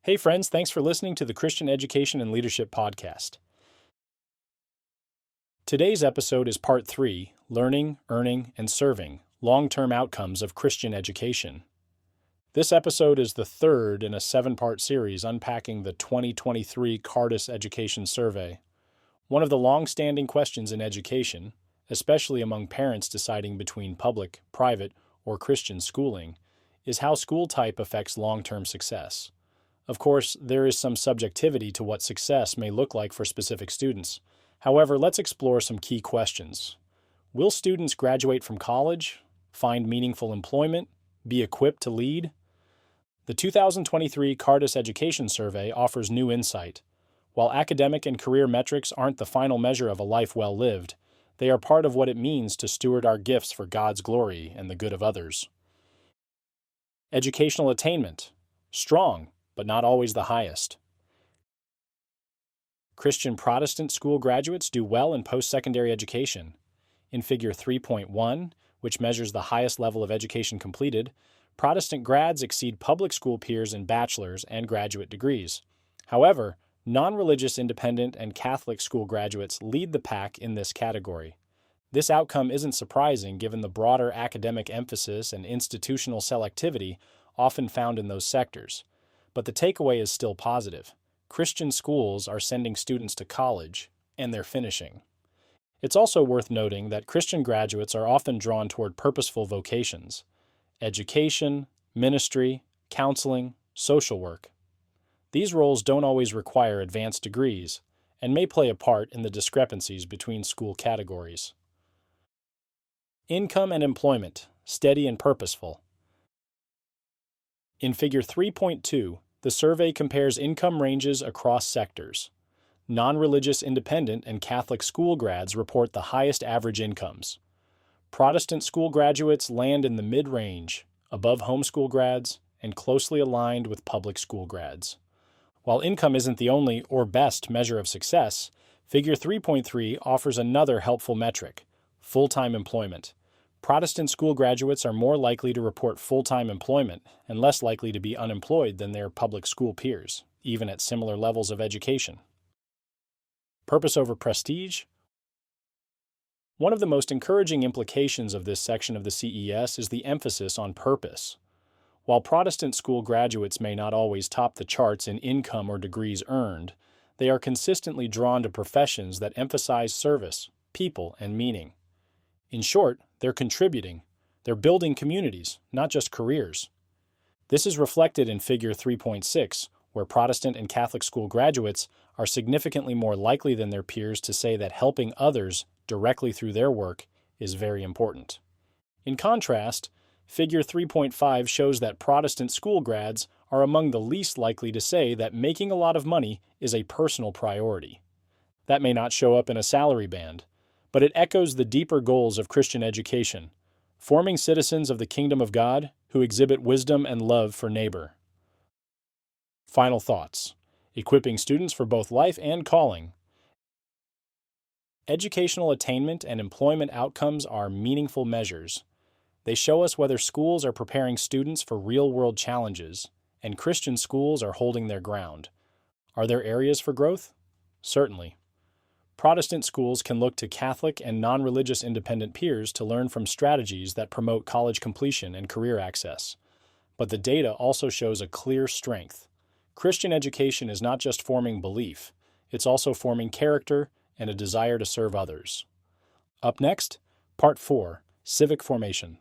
Hey friends, thanks for listening to the Christian Education and Leadership Podcast. Today's episode is Part 3, Learning, Earning, and Serving, Long-Term Outcomes of Christian Education. This episode is the third in a 7-part series unpacking the 2023 Cardus Education Survey. One of the long-standing questions in education, especially among parents deciding between public, private, or Christian schooling, is how school type affects long-term success. Of course, there is some subjectivity to what success may look like for specific students. However, let's explore some key questions. Will students graduate from college, find meaningful employment, be equipped to lead? The 2023 Cardus Education Survey offers new insight. While academic and career metrics aren't the final measure of a life well lived, they are part of what it means to steward our gifts for God's glory and the good of others. Educational attainment. Strong, but not always the highest. Christian Protestant school graduates do well in post-secondary education. In Figure 3.1, which measures the highest level of education completed, Protestant grads exceed public school peers in bachelor's and graduate degrees. However, non-religious independent and Catholic school graduates lead the pack in this category. This outcome isn't surprising given the broader academic emphasis and institutional selectivity often found in those sectors. But the takeaway is still positive. Christian schools are sending students to college, and they're finishing. It's also worth noting that Christian graduates are often drawn toward purposeful vocations: education, ministry, counseling, social work. These roles don't always require advanced degrees, and may play a part in the discrepancies between school categories. Income and employment, steady and purposeful. In Figure 3.2, the survey compares income ranges across sectors. Non-religious independent and Catholic school grads report the highest average incomes. Protestant school graduates land in the mid-range, above homeschool grads, and closely aligned with public school grads. While income isn't the only or best measure of success, Figure 3.3 offers another helpful metric: full-time employment. Protestant school graduates are more likely to report full-time employment and less likely to be unemployed than their public school peers, even at similar levels of education. Purpose over prestige. One of the most encouraging implications of this section of the CES is the emphasis on purpose. While Protestant school graduates may not always top the charts in income or degrees earned, they are consistently drawn to professions that emphasize service, people, and meaning. In short, they're contributing. They're building communities, not just careers. This is reflected in Figure 3.6, where Protestant and Catholic school graduates are significantly more likely than their peers to say that helping others directly through their work is very important. In contrast, Figure 3.5 shows that Protestant school grads are among the least likely to say that making a lot of money is a personal priority. That may not show up in a salary band, but it echoes the deeper goals of Christian education: forming citizens of the kingdom of God who exhibit wisdom and love for neighbor. Final thoughts: equipping students for both life and calling. Educational attainment and employment outcomes are meaningful measures. They show us whether schools are preparing students for real-world challenges, and Christian schools are holding their ground. Are there areas for growth? Certainly. Protestant schools can look to Catholic and non-religious independent peers to learn from strategies that promote college completion and career access. But the data also shows a clear strength. Christian education is not just forming belief, it's also forming character and a desire to serve others. Up next, Part 4, Civic Formation.